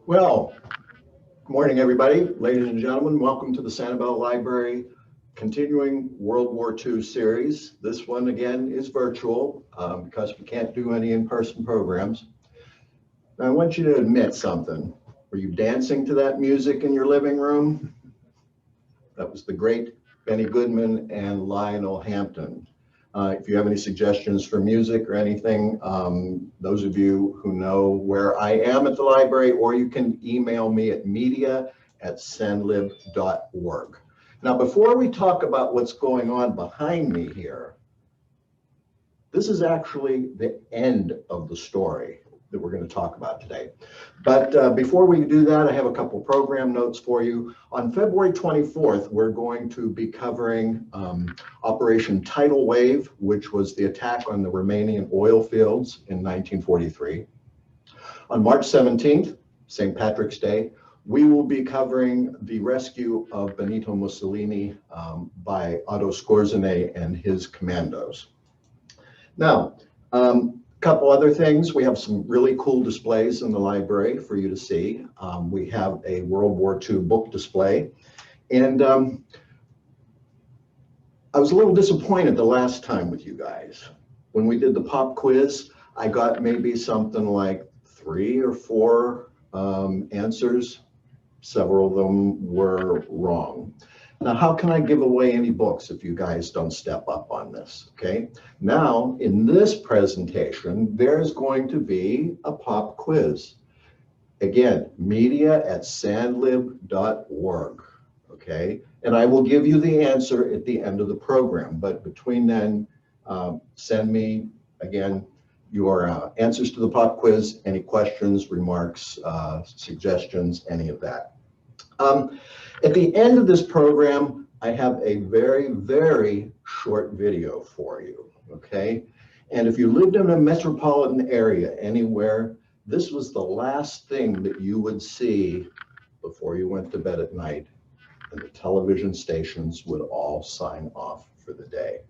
Well, good morning, everybody. Ladies and gentlemen, welcome to the Sanibel Library continuing World War II series. This one, again, is virtual because we can't do any in-person programs. Now, I want you to admit something. Were you dancing to that music in your living room? That was the great Benny Goodman and Lionel Hampton. If you have any suggestions for music or anything, those of you who know where I am at the library, or you can email me at media@sanlib.org. Now, before we talk about what's going on behind me here, this is actually the end of the story that we're going to talk about today. But before we do that, I have a couple program notes for you. On February 24th, we're going to be covering Operation Tidal Wave, which was the attack on the Romanian oil fields in 1943. On March 17th, St. Patrick's Day, we will be covering the rescue of Benito Mussolini by Otto Skorzeny and his commandos. Now, couple other things. We have some really cool displays in the library for you to see. We have a World War II book display. And I was a little disappointed the last time with you guys. When we did the pop quiz, I got maybe something like 3 or 4 answers. Several of them were wrong. Now, how can I give away any books if you guys don't step up on this, okay? Now, in this presentation, there's going to be a pop quiz. Again, media@sanlib.org, okay? And I will give you the answer at the end of the program, but between then, send me, again, your answers to the pop quiz, any questions, remarks, suggestions, any of that. At the end of this program, I have a very, very short video for you, okay? And if you lived in a metropolitan area anywhere, this was the last thing that you would see before you went to bed at night, and the television stations would all sign off for the day.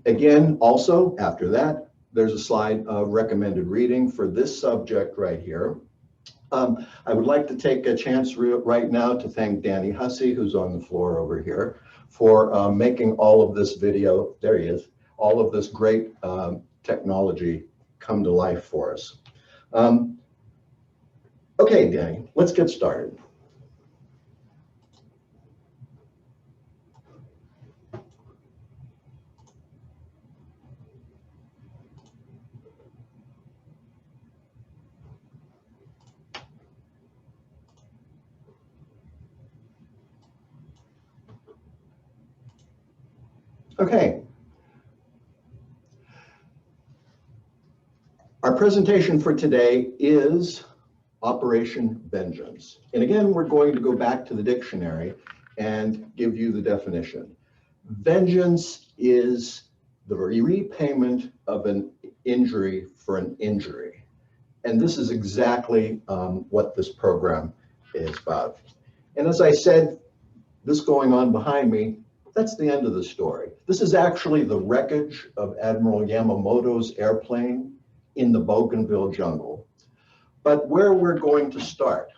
Again, also, after that, there's a slide of recommended reading for this subject right here. I would like to take a chance right now to thank Danny Hussey, who's on the floor over here, for making all of this video, there he is, all of this great technology come to life for us. Okay, Danny, let's get started. Okay. Our presentation for today is Operation Vengeance. And again, we're going to go back to the dictionary and give you the definition. Vengeance is the repayment of an injury for an injury. And this is exactly what this program is about. And as I said, this going on behind me, that's the end of the story. This is actually the wreckage of Admiral Yamamoto's airplane in the Bougainville jungle. But where we're going to start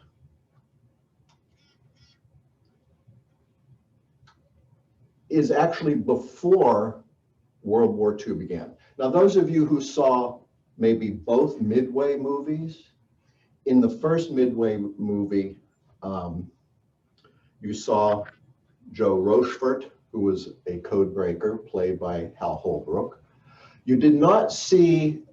is actually before World War II began. Now, those of you who saw maybe both Midway movies, in the first Midway movie, you saw Joe Rochefort, who was a code breaker, played by Hal Holbrook. You did not see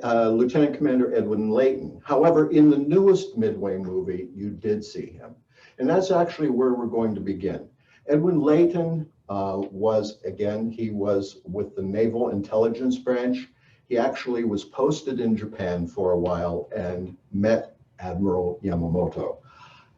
Lieutenant Commander Edwin Layton. However, in the newest Midway movie, you did see him. And that's actually where we're going to begin. Edwin Layton he was with the Naval Intelligence Branch. He actually was posted in Japan for a while and met Admiral Yamamoto.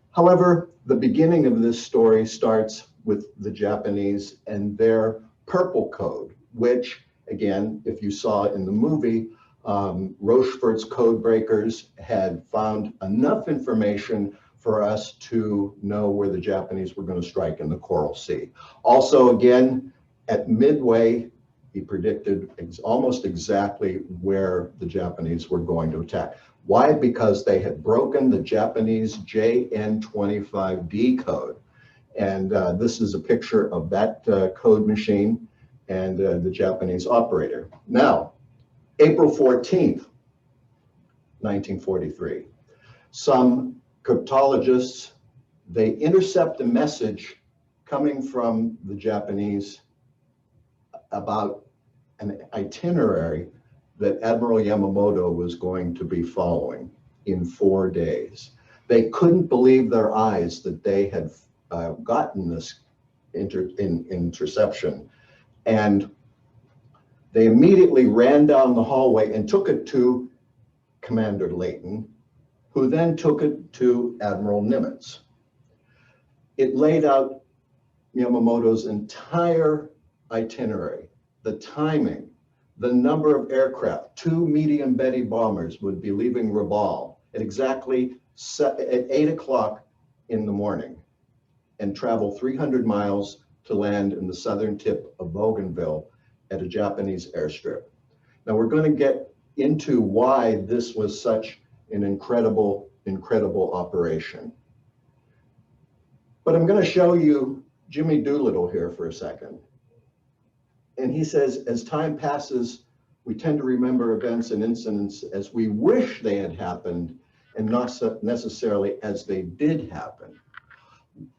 However, the beginning of this story starts with the Japanese and their Purple Code, which, again, if you saw in the movie, Rochefort's code breakers had found enough information for us to know where the Japanese were going to strike in the Coral Sea. Also, again, at Midway, he predicted almost exactly where the Japanese were going to attack. Why? Because they had broken the Japanese JN25D code. And this is a picture of that code machine and the Japanese operator. Now, April 14th, 1943, some cryptologists, they intercept a message coming from the Japanese about an itinerary that Admiral Yamamoto was going to be following in 4 days. They couldn't believe their eyes that they had gotten this interception. And they immediately ran down the hallway and took it to Commander Leighton, who then took it to Admiral Nimitz. It laid out Yamamoto's entire itinerary, the timing, the number of aircraft. 2 medium Betty bombers would be leaving Rabaul at exactly at 8 o'clock in the morning and travel 300 miles to land in the southern tip of Bougainville at a Japanese airstrip. Now we're going to get into why this was such an incredible operation. But I'm going to show you Jimmy Doolittle here for a second. And he says, as time passes, we tend to remember events and incidents as we wish they had happened and not necessarily as they did happen.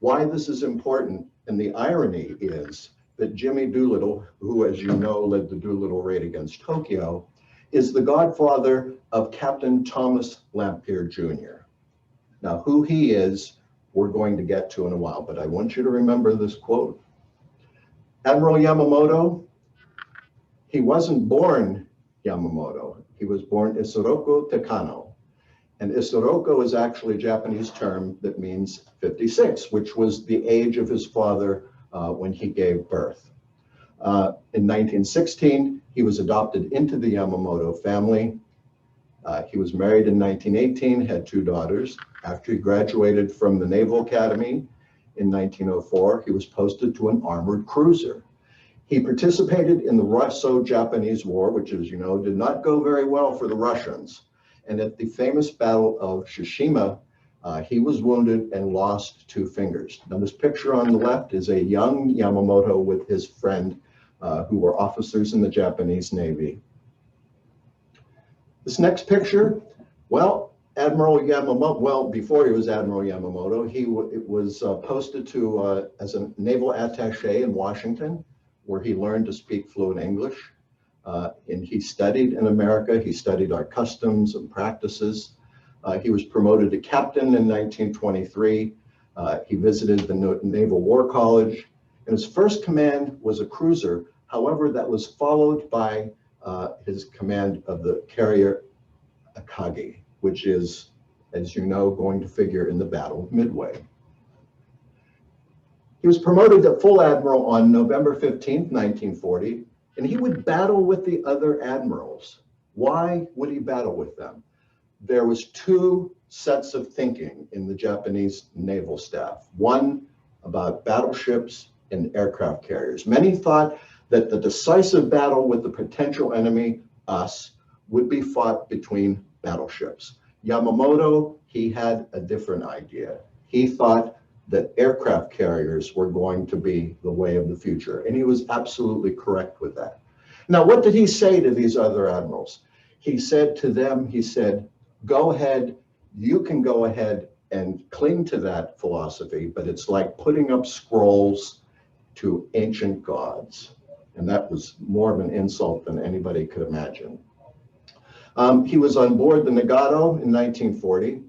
Why this is important, and the irony is that Jimmy Doolittle, who, as you know, led the Doolittle raid against Tokyo, is the godfather of Captain Thomas Lampere Jr. Now, who he is, we're going to get to in a while, but I want you to remember this quote. Admiral Yamamoto, he wasn't born Yamamoto. He was born Isoroku Takano. And Isoroku is actually a Japanese term that means 56, which was the age of his father when he gave birth. In 1916, he was adopted into the Yamamoto family. He was married in 1918, had 2 daughters. After he graduated from the Naval Academy in 1904, he was posted to an armored cruiser. He participated in the Russo-Japanese War, which, as you know, did not go very well for the Russians. And at the famous Battle of Tsushima, he was wounded and lost 2 fingers. Now, this picture on the left is a young Yamamoto with his friend, who were officers in the Japanese Navy. This next picture, well, Admiral Yamamoto, well, before he was Admiral Yamamoto, he was posted to as a naval attaché in Washington, where he learned to speak fluent English. And he studied in America. He studied our customs and practices. He was promoted to captain in 1923. He visited the Naval War College. And his first command was a cruiser. However, that was followed by his command of the carrier Akagi, which is, as you know, going to figure in the Battle of Midway. He was promoted to full admiral on November 15th, 1940, and he would battle with the other admirals. Why would he battle with them? There was 2 sets of thinking in the Japanese naval staff. One about battleships and aircraft carriers. Many thought that the decisive battle with the potential enemy, us, would be fought between battleships. Yamamoto, he had a different idea. He thought that aircraft carriers were going to be the way of the future. And he was absolutely correct with that. Now, what did he say to these other admirals? He said to them, he said, go ahead, you can go ahead and cling to that philosophy, but it's like putting up scrolls to ancient gods. And that was more of an insult than anybody could imagine. He was on board the Nagato in 1940.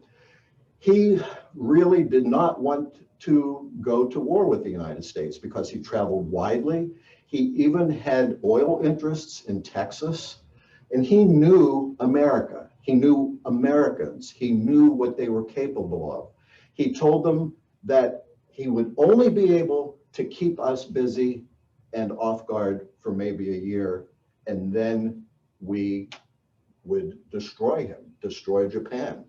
He really did not want to go to war with the United States because he traveled widely. He even had oil interests in Texas, and he knew America. He knew Americans. He knew what they were capable of. He told them that he would only be able to keep us busy and off guard for maybe a year, and then we would destroy him, destroy Japan.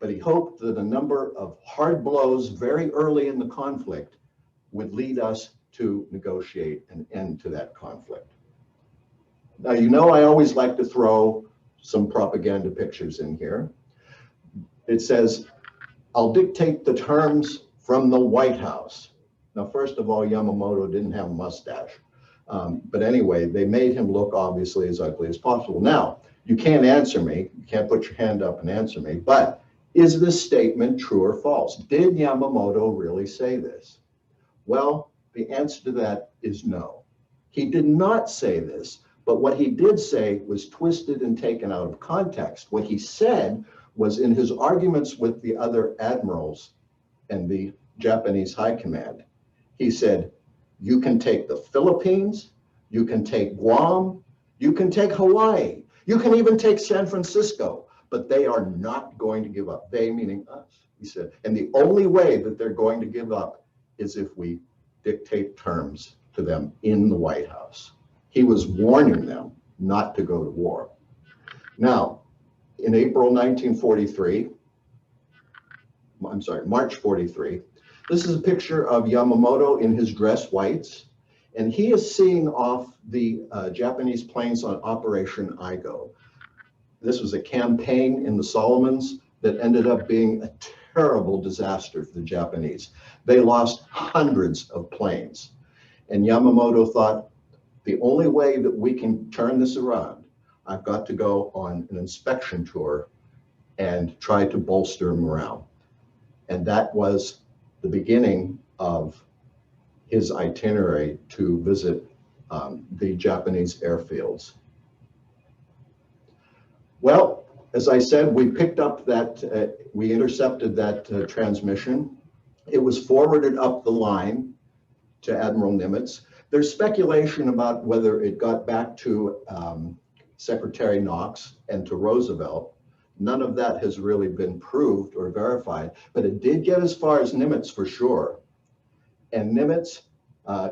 But he hoped that a number of hard blows very early in the conflict would lead us to negotiate an end to that conflict. Now, you know, I always like to throw some propaganda pictures in here. It says, I'll dictate the terms from the White House. Now, first of all, Yamamoto didn't have a mustache. But anyway, they made him look obviously as ugly as possible. Now, you can't answer me. You can't put your hand up and answer me. But is this statement true or false? Did Yamamoto really say this? Well, the answer to that is no. He did not say this, but what he did say was twisted and taken out of context. What he said was in his arguments with the other admirals and the Japanese high command, he said, you can take the Philippines, you can take Guam, you can take Hawaii, you can even take San Francisco, but they are not going to give up. They meaning us, he said. And the only way that they're going to give up is if we dictate terms to them in the White House. He was warning them not to go to war. Now, in March 43, this is a picture of Yamamoto in his dress whites, and he is seeing off the Japanese planes on Operation Igo. This was a campaign in the Solomons that ended up being a terrible disaster for the Japanese. They lost hundreds of planes. And Yamamoto thought, the only way that we can turn this around, I've got to go on an inspection tour and try to bolster morale. And that was the beginning of his itinerary to visit the Japanese airfields. Well, as I said, we picked up that, we intercepted that transmission. It was forwarded up the line to Admiral Nimitz. There's speculation about whether it got back to Secretary Knox and to Roosevelt. None of that has really been proved or verified, but it did get as far as Nimitz for sure. And Nimitz,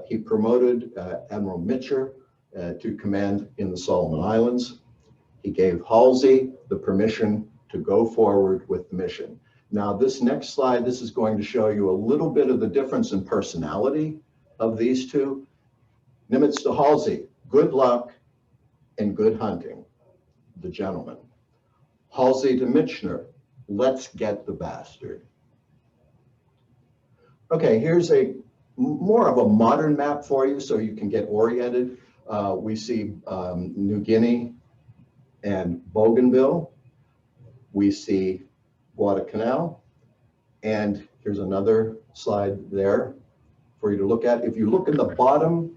he promoted Admiral Mitcher to command in the Solomon Islands. He gave Halsey the permission to go forward with the mission. Now, this next slide, this is going to show you a little bit of the difference in personality of these two. Nimitz to Halsey, good luck and good hunting, the gentleman. Halsey to Mitchner, let's get the bastard. Okay, here's a more of a modern map for you so you can get oriented. We see New Guinea and Bougainville. We see Guadalcanal. And here's another slide there for you to look at. If you look in the bottom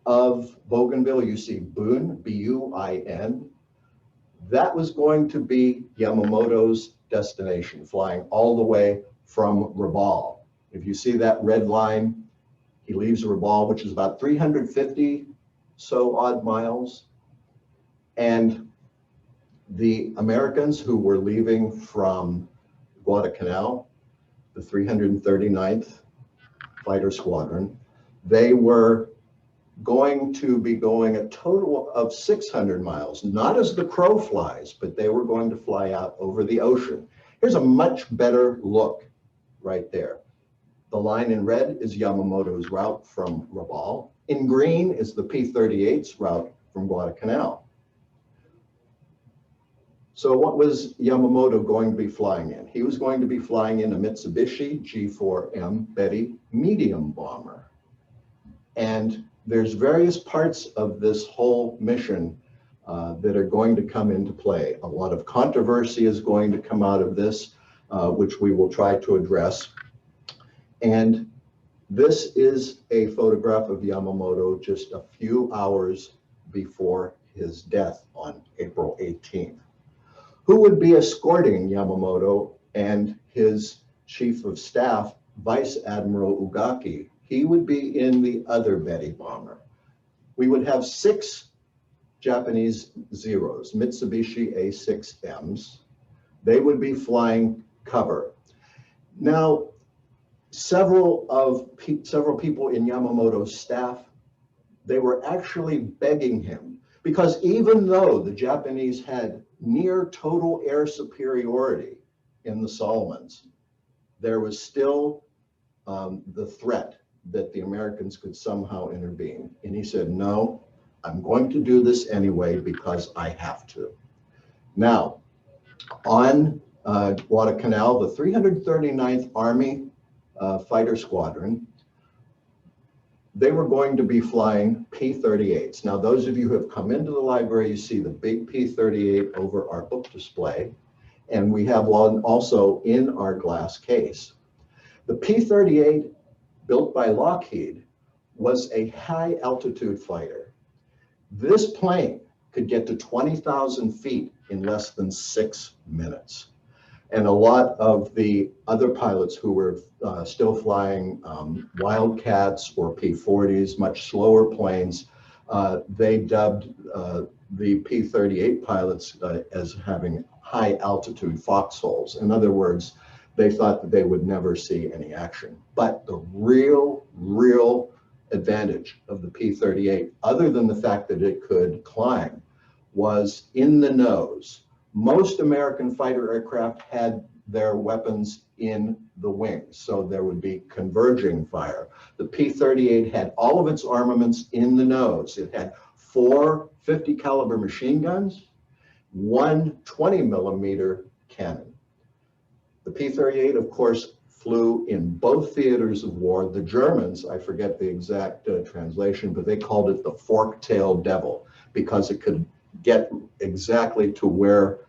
of Bougainville, you see Buin, B-U-I-N. That was going to be Yamamoto's destination, flying all the way from Rabaul. If you see that red line, he leaves Rabaul, which is about 350 so odd miles. And the Americans who were leaving from Guadalcanal, the 339th Fighter Squadron, they were going to be going a total of 600 miles, not as the crow flies, but they were going to fly out over the ocean. Here's a much better look right there. The line in red is Yamamoto's route from Rabaul. In green is the P-38's route from Guadalcanal. So what was Yamamoto going to be flying in? He was going to be flying in a Mitsubishi G4M Betty medium bomber. And there's various parts of this whole mission that are going to come into play. A lot of controversy is going to come out of this, which we will try to address. And this is a photograph of Yamamoto just a few hours before his death on April 18th. Who would be escorting Yamamoto and his chief of staff, Vice Admiral Ugaki? He would be in the other Betty bomber. We would have 6 Japanese Zeros, Mitsubishi A6Ms. They would be flying cover. Now, several people in Yamamoto's staff, they were actually begging him, because even though the Japanese had near total air superiority in the Solomons, there was still the threat that the Americans could somehow intervene. And he said, no, I'm going to do this anyway because I have to. Now, on Guadalcanal, the 339th Army Fighter Squadron. They were going to be flying P-38s. Now, those of you who have come into the library, you see the big P-38 over our book display, and we have one also in our glass case. The P-38, built by Lockheed, was a high-altitude fighter. This plane could get to 20,000 feet in less than 6 minutes. And a lot of the other pilots who were still flying Wildcats or P-40s, much slower planes, they dubbed the P-38 pilots as having high altitude foxholes. In other words, they thought that they would never see any action. But the real advantage of the P-38, other than the fact that it could climb, was in the nose. Most American fighter aircraft had their weapons in the wings, so there would be converging fire. The P-38 had all of its armaments in the nose. It had 4 50 caliber machine guns, 1 20 millimeter cannon. The P-38, of course, flew in both theaters of war. The Germans, I forget the exact translation, but they called it the fork-tailed devil because it could get exactly to where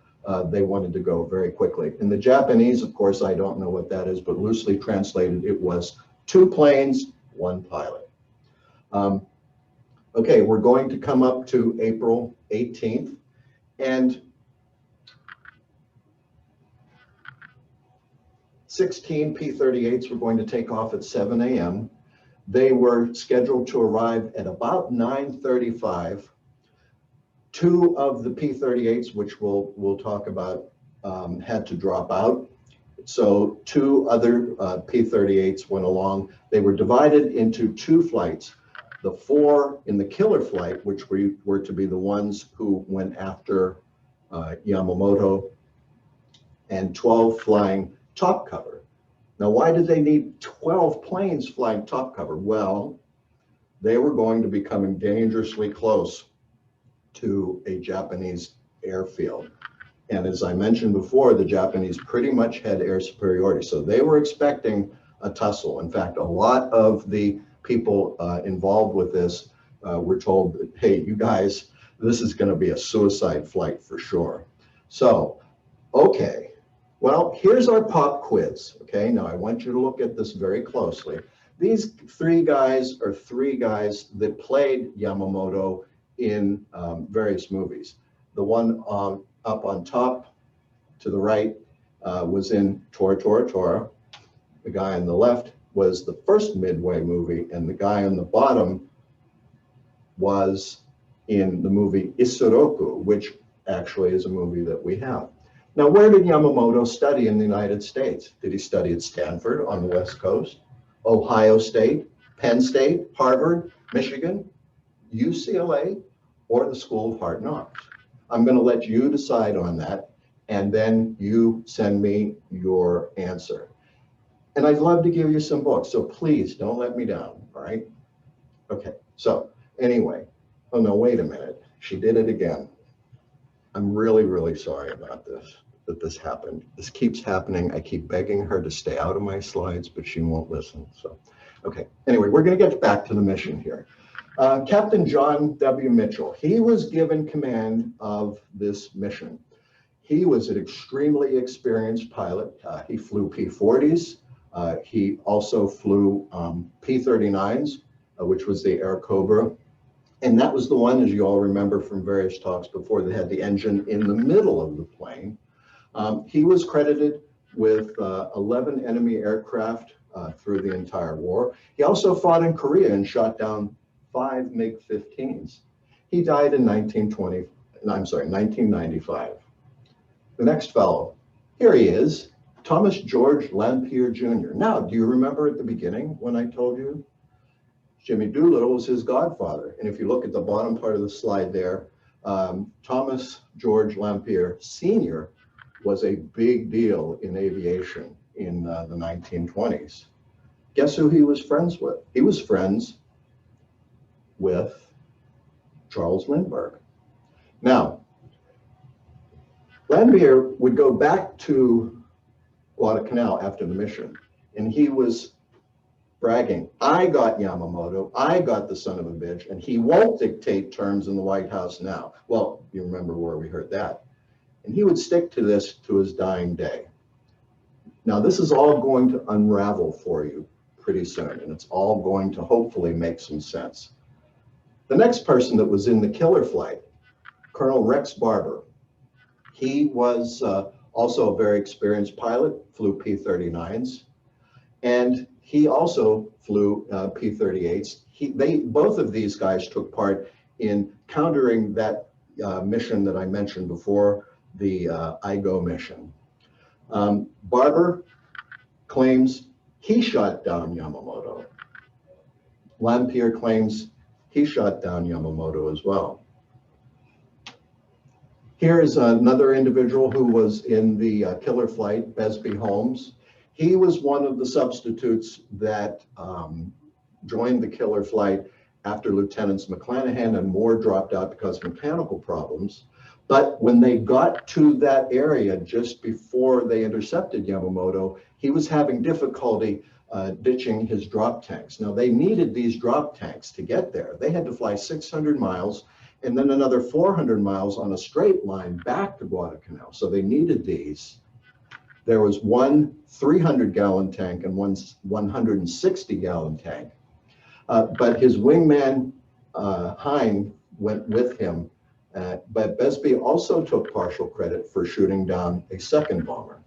they wanted to go very quickly. In the Japanese, of course, I don't know what that is, but loosely translated, it was 2 planes, 1 pilot. Okay, we're going to come up to April 18th, and 16 P-38s were going to take off at 7 a.m. They were scheduled to arrive at about 9:35. 2 of the P-38s, which we'll talk about, had to drop out. So 2 other P-38s went along. They were divided into 2 flights. The 4 in the killer flight, which were to be the ones who went after Yamamoto, and 12 flying top cover. Now, why did they need 12 planes flying top cover? Well, they were going to be coming dangerously close to a Japanese airfield. And as I mentioned before, the Japanese pretty much had air superiority. So they were expecting a tussle. In fact, a lot of the people involved with this were told, hey, you guys, this is going to be a suicide flight for sure. So, okay, well, here's our pop quiz. Okay, now I want you to look at this very closely. These 3 guys are 3 guys that played Yamamoto in various movies. The one up on top to the right was in Tora Tora Tora. The guy on the left was the first Midway movie, and the guy on the bottom was in the movie Isoroku, which actually is a movie that we have. Now, where did Yamamoto study in the United States? Did he study at Stanford on the West Coast, Ohio State, Penn State, Harvard, Michigan, UCLA, or the School of Hard Knocks? I'm going to let you decide on that, and then you send me your answer. And I'd love to give you some books, so please don't let me down, all right? Okay, so anyway, oh no, wait a minute. She did it again. I'm really sorry about this, that this happened. This keeps happening. I keep begging her to stay out of my slides, but she won't listen. So, okay, anyway, we're going to get back to the mission here. Captain John W. Mitchell, he was given command of this mission. He was an extremely experienced pilot. He flew P-40s. He also flew P-39s, which was the Air Cobra. And that was the one, as you all remember from various talks before, that had the engine in the middle of the plane. He was credited with 11 enemy aircraft through the entire war. He also fought in Korea and shot down 5 MiG-15s. He died in 1995. The next fellow, here he is, Thomas George Lampier Jr. Now, do you remember at the beginning when I told you Jimmy Doolittle was his godfather? And if you look at the bottom part of the slide there, Thomas George Lampier Sr. was a big deal in aviation in the 1920s. Guess who he was friends with? He was friends with Charles Lindbergh. Now, Lambier would go back to Guadalcanal after the mission, and he was bragging, I got Yamamoto, I got the son of a bitch, and he won't dictate terms in the White House now. Well, you remember where we heard that. And he would stick to this to his dying day. Now, this is all going to unravel for you pretty soon, and it's all going to hopefully make some sense. The next person that was in the killer flight, Colonel Rex Barber. He was also a very experienced pilot, flew P-39s, and he also flew P-38s. Both of these guys took part in countering that mission that I mentioned before, the IGO mission. Barber claims he shot down Yamamoto. Lampier claims he shot down Yamamoto as well. Here is another individual who was in the killer flight, Besby Holmes. He was one of the substitutes that joined the killer flight after Lieutenants McClanahan and Moore dropped out because of mechanical problems. But when they got to that area just before they intercepted Yamamoto, he was having difficulty ditching his drop tanks. Now, they needed these drop tanks to get there. They had to fly 600 miles and then another 400 miles on a straight line back to Guadalcanal. So they needed these. There was one 300-gallon tank and one 160-gallon tank. But his wingman, Hine, went with him. But Besby also took partial credit for shooting down a second bomber.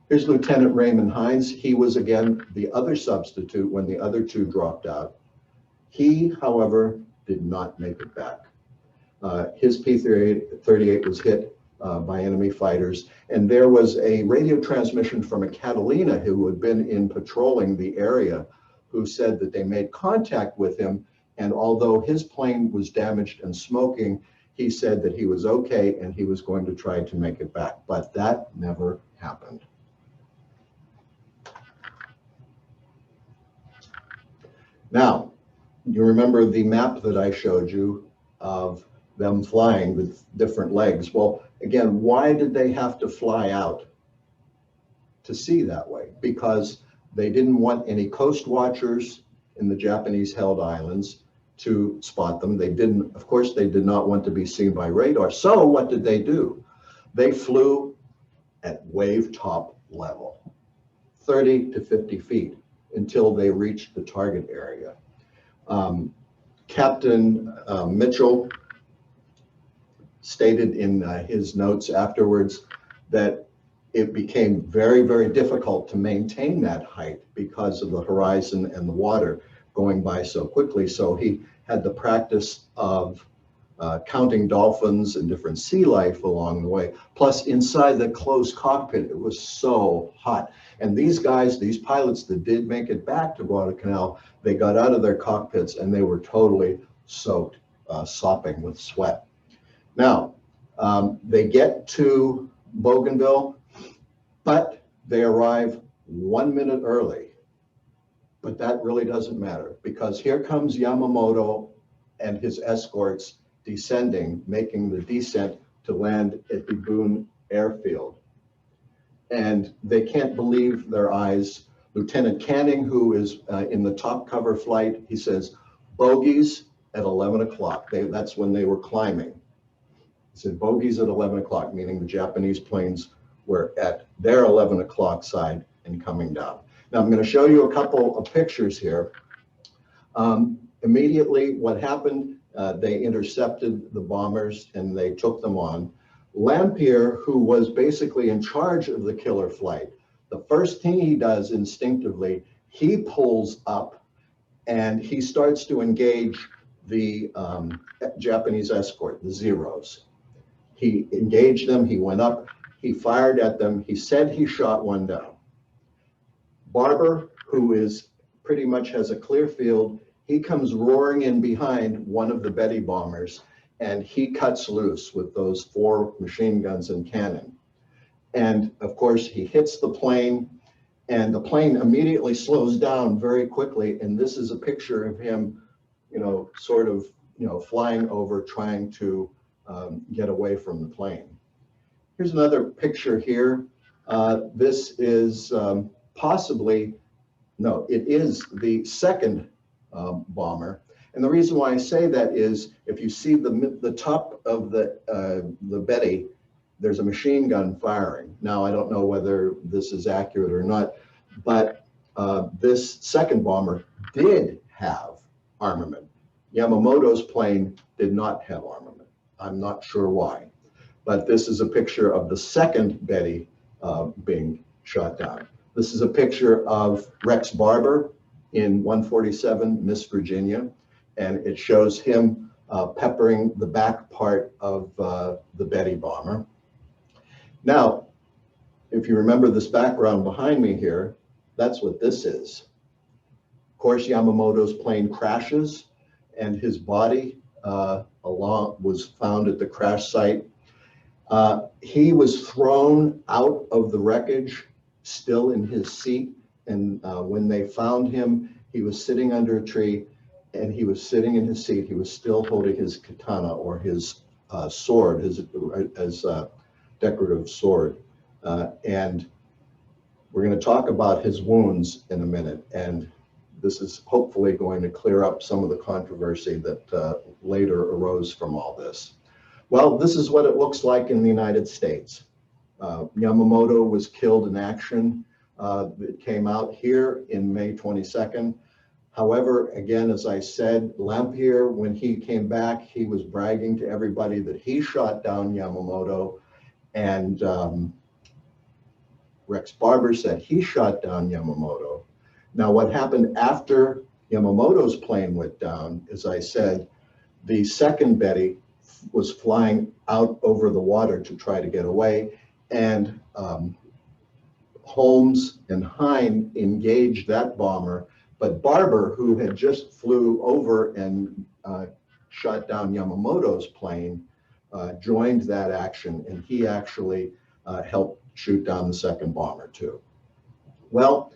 Here's Lieutenant Raymond Hines. He was, again, the other substitute when the other two dropped out. He, however, did not make it back. His P-38 was hit by enemy fighters, and there was a radio transmission from a Catalina who had been in patrolling the area who said that they made contact with him, and although his plane was damaged and smoking, he said that he was okay and he was going to try to make it back, but that never happened. Now, you remember the map that I showed you of them flying with different legs. Well, again, why did they have to fly out to see that way? Because they didn't want any coast watchers in the Japanese-held islands to spot them. They didn't, of course, they did not want to be seen by radar. So what did they do? They flew at wave top level, 30 to 50 feet until they reached the target area. Captain Mitchell stated in his notes afterwards that it became very, very difficult to maintain that height because of the horizon and the water going by so quickly. So he had the practice of counting dolphins and different sea life along the way. Plus, inside the closed cockpit, it was so hot. And these guys, these pilots that did make it back to Guadalcanal, they got out of their cockpits and they were totally soaked, sopping with sweat. Now, they get to Bougainville, but they arrive 1 minute early. But that really doesn't matter because here comes Yamamoto and his escorts descending, making the descent to land at Biboon Airfield. And they can't believe their eyes. Lieutenant Canning, who is in the top cover flight, he says, bogeys at 11 o'clock. That's when they were climbing. He said bogeys at 11 o'clock, meaning the Japanese planes were at their 11 o'clock side and coming down. Now I'm going to show you a couple of pictures here. Immediately what happened, they intercepted the bombers and they took them on. Lampier, who was basically in charge of the killer flight, the first thing he does instinctively, he pulls up and he starts to engage the Japanese escort, the Zeros. He engaged them, he went up, he fired at them, he said he shot one down. Barber, who is pretty much has a clear field, he comes roaring in behind one of the Betty bombers and he cuts loose with those 4 machine guns and cannon. And of course, he hits the plane and the plane immediately slows down very quickly. And this is a picture of him, sort of, flying over, trying to get away from the plane. Here's another picture here. This is possibly, no, it is the second bomber. And the reason why I say that is if you see the top of the Betty, there's a machine gun firing. Now, I don't know whether this is accurate or not, but this second bomber did have armament. Yamamoto's plane did not have armament. I'm not sure why, but this is a picture of the second Betty being shot down. This is a picture of Rex Barber in 147 Miss Virginia, and it shows him peppering the back part of the Betty bomber. Now, if you remember this background behind me here, that's what this is. Of course, Yamamoto's plane crashes, and his body was found at the crash site. He was thrown out of the wreckage, still in his seat, and when they found him, he was sitting under a tree, and he was sitting in his seat. He was still holding his katana, or his sword, his decorative sword. And we're going to talk about his wounds in a minute, and this is hopefully going to clear up some of the controversy that later arose from all this. Well, this is what it looks like in the United States. Yamamoto was killed in action. It came out here in May 22nd. However, again, as I said, Lampier, when he came back, he was bragging to everybody that he shot down Yamamoto, and Rex Barber said he shot down Yamamoto. Now, what happened after Yamamoto's plane went down, as I said, the second Betty was flying out over the water to try to get away, and Holmes and Hine engaged that bomber, but Barber, who had just flew over and shot down Yamamoto's plane, joined that action, and he actually helped shoot down the second bomber too. Well,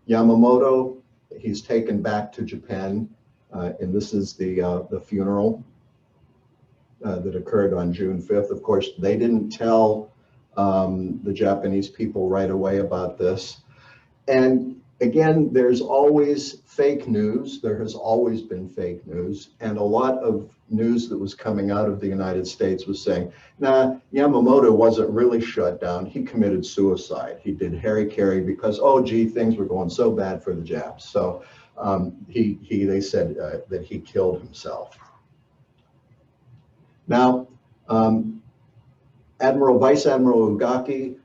Yamamoto, he's taken back to Japan, and this is the funeral that occurred on June 5th. Of course, they didn't tell the Japanese people right away about this. And again, there's always fake news. There has always been fake news. And a lot of news that was coming out of the United States was saying, nah, Yamamoto wasn't really shut down. He committed suicide. He did hara-kiri because, oh, gee, things were going so bad for the Japs. So they said that he killed himself. Now, Vice Admiral Ugaki,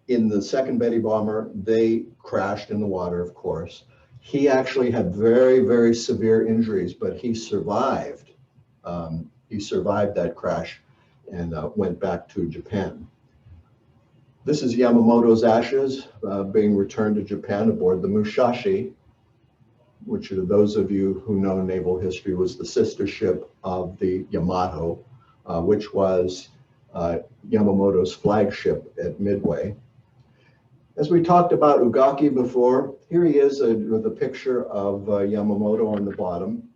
in the second Betty bomber, they crashed in the water, of course. He actually had very, very severe injuries, but he survived. He survived that crash and went back to Japan. This is Yamamoto's ashes being returned to Japan aboard the Musashi, which, are those of you who know naval history, was the sister ship of the Yamato, which was Yamamoto's flagship at Midway. As we talked about Ugaki before, here he is with a picture of Yamamoto on the bottom.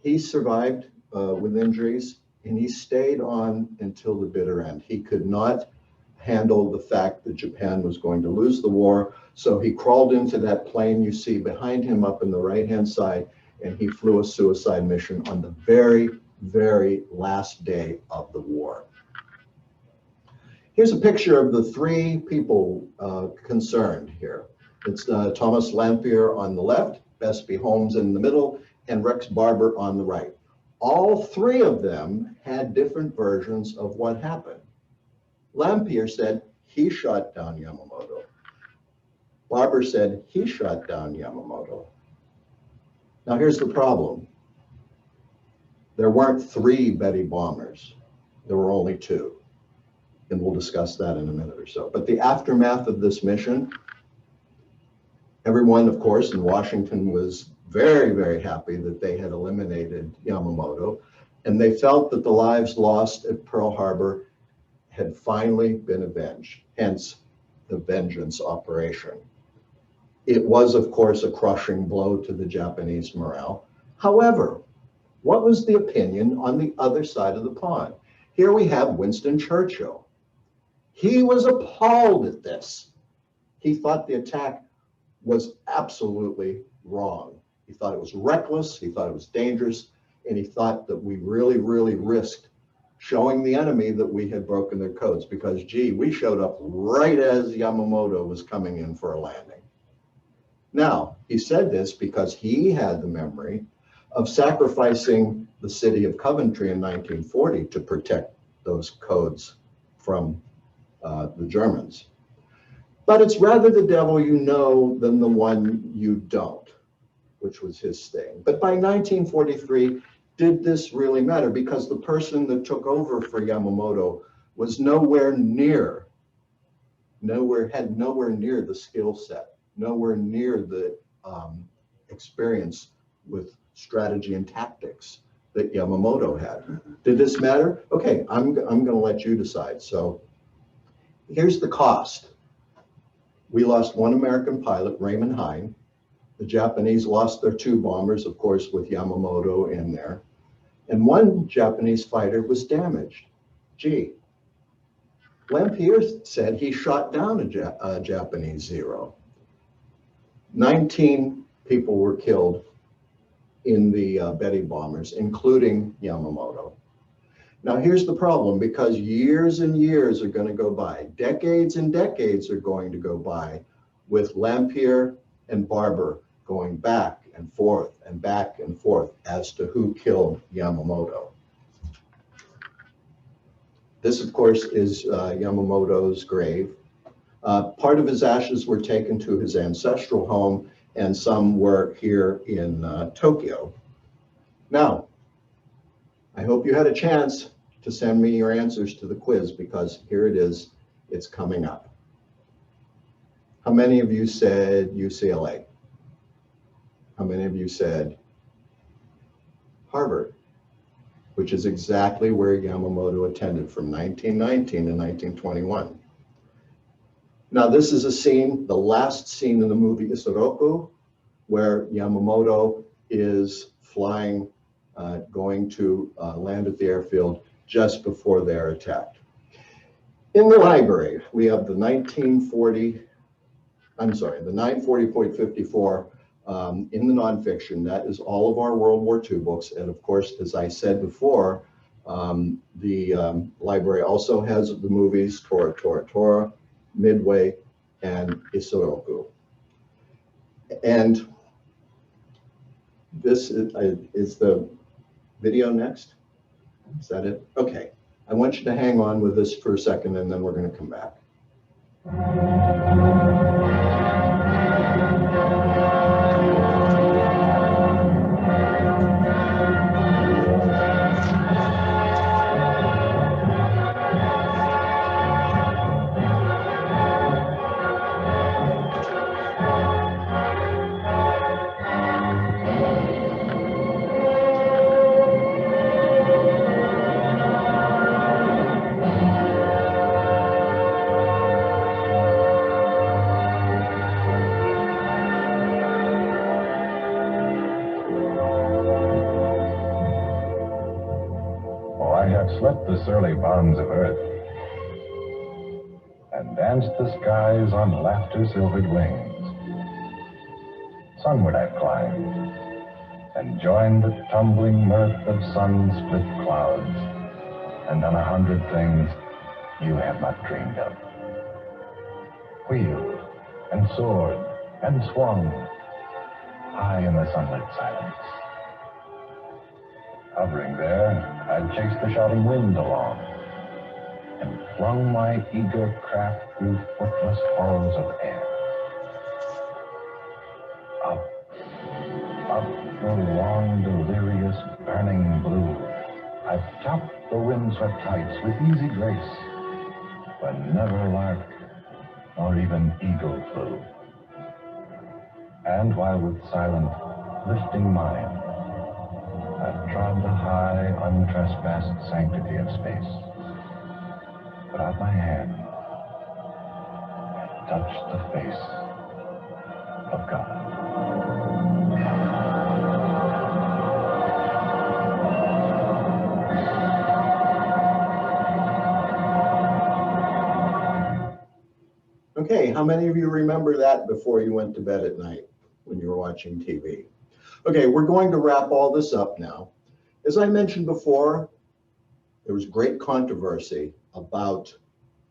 He survived with injuries, and he stayed on until the bitter end. He could not handle the fact that Japan was going to lose the war, so he crawled into that plane you see behind him up in the right-hand side, and he flew a suicide mission on the very, very last day of the war. Here's a picture of the three people concerned here. It's Thomas Lampier on the left, Besby Holmes in the middle, and Rex Barber on the right. All three of them had different versions of what happened. Lampier said he shot down Yamamoto. Barber said he shot down Yamamoto. Now here's the problem. There weren't three Betty bombers. There were only two. And we'll discuss that in a minute or so. But the aftermath of this mission, everyone, of course, in Washington was very, very happy that they had eliminated Yamamoto, and they felt that the lives lost at Pearl Harbor had finally been avenged, hence the vengeance operation. It was, of course, a crushing blow to the Japanese morale. However, what was the opinion on the other side of the pond? Here we have Winston Churchill. He was appalled at this. He thought the attack was absolutely wrong. He thought it was reckless, he thought it was dangerous, and he thought that we really, really risked showing the enemy that we had broken their codes because, gee, we showed up right as Yamamoto was coming in for a landing. Now, he said this because he had the memory of sacrificing the city of Coventry in 1940 to protect those codes from the Germans. But it's rather the devil you know than the one you don't, which was his thing. But by 1943, did this really matter? Because the person that took over for Yamamoto was nowhere near the skill set, nowhere near the experience with strategy and tactics that Yamamoto had. Did this matter? Okay, I'm going to let you decide. So here's the cost. We lost one American pilot, Raymond Hine. The Japanese lost their 2 bombers, of course, with Yamamoto in there. And one Japanese fighter was damaged. Gee, Lampier said he shot down a Japanese Zero. 19 people were killed in the Betty bombers, including Yamamoto. Now here's the problem, because years and years are going to go by, decades and decades are going to go by with Lampier and Barber going back and forth as to who killed Yamamoto. This, of course, is Yamamoto's grave. Part of his ashes were taken to his ancestral home, and some were here in Tokyo. Now, I hope you had a chance to send me your answers to the quiz, because here it is, it's coming up. How many of you said UCLA? How many of you said Harvard, which is exactly where Yamamoto attended from 1919 to 1921? Now, this is a scene, the last scene in the movie Isoroku, where Yamamoto is flying, going to land at the airfield just before they're attacked. In the library, we have the 940.54 in the nonfiction. That is all of our World War II books. And of course, as I said before, the library also has the movies Tora Tora Tora, Midway, and Isoroku. And this is the video next. Is that it? Okay. I want you to hang on with this for a second, and then we're going to come back. Swept the surly bounds of earth and danced the skies on laughter-silvered wings. Sunward I've climbed and joined the tumbling mirth of sun-split clouds, and done 100 things you have not dreamed of. Wheeled and soared and swung high in the sunlit silence. Hovering there, I'd chased the shouting wind along and flung my eager craft through footless halls of air. Up the long, delirious, burning blue, I've topped the windswept heights with easy grace, where never lark nor even eagle flew. And while with silent, lifting mind, I've trod the high, untrespassed sanctity of space, put out my hand and touched the face of God. Okay, how many of you remember that before you went to bed at night when you were watching TV? Okay, we're going to wrap all this up now. As I mentioned before, there was great controversy about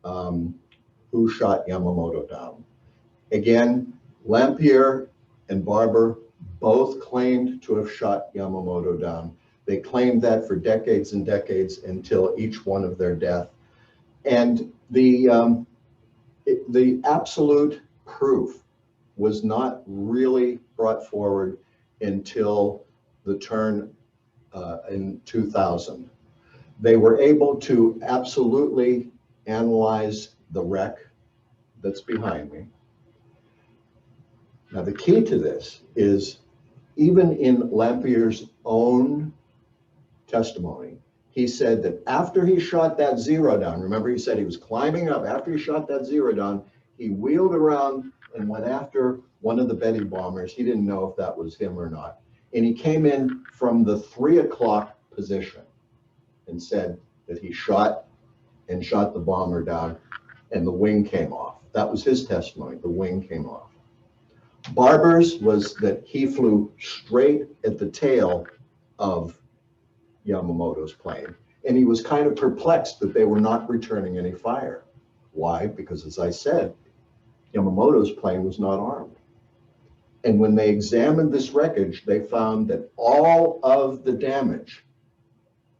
who shot Yamamoto down. Again, Lampier and Barber both claimed to have shot Yamamoto down. They claimed that for decades and decades until each one of their death. And the absolute proof was not really brought forward until the turn in 2000. They were able to absolutely analyze the wreck that's behind me. Now, the key to this is even in Lampier's own testimony, he said that after he shot that zero down, remember he said he was climbing up, after he shot that zero down, he wheeled around and went after one of the Betty bombers. He didn't know if that was him or not. And he came in from the 3 o'clock position and said that he shot the bomber down and the wing came off. That was his testimony, the wing came off. Barber's was that he flew straight at the tail of Yamamoto's plane. And he was kind of perplexed that they were not returning any fire. Why? Because as I said, Yamamoto's plane was not armed. And when they examined this wreckage, they found that all of the damage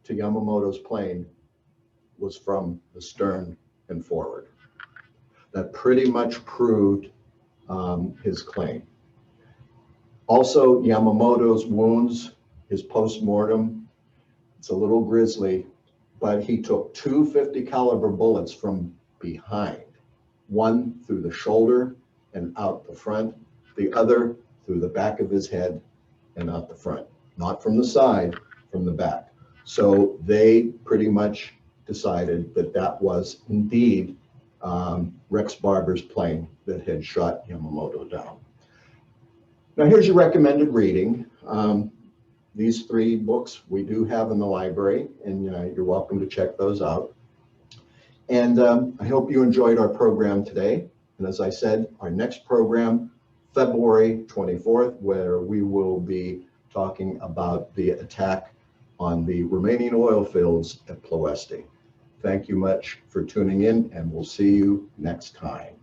to Yamamoto's plane was from the stern and forward. That pretty much proved his claim. Also, Yamamoto's wounds, his post-mortem, it's a little grisly, but he took 2 50 caliber bullets from behind, one through the shoulder and out the front, the other through the back of his head and out the front, not from the side, from the back. So they pretty much decided that that was indeed Rex Barber's plane that had shot Yamamoto down. Now here's your recommended reading. These 3 books we do have in the library, and you're welcome to check those out. And I hope you enjoyed our program today. And as I said, our next program, February 24th, where we will be talking about the attack on the remaining oil fields at Ploesti. Thank you much for tuning in, and we'll see you next time.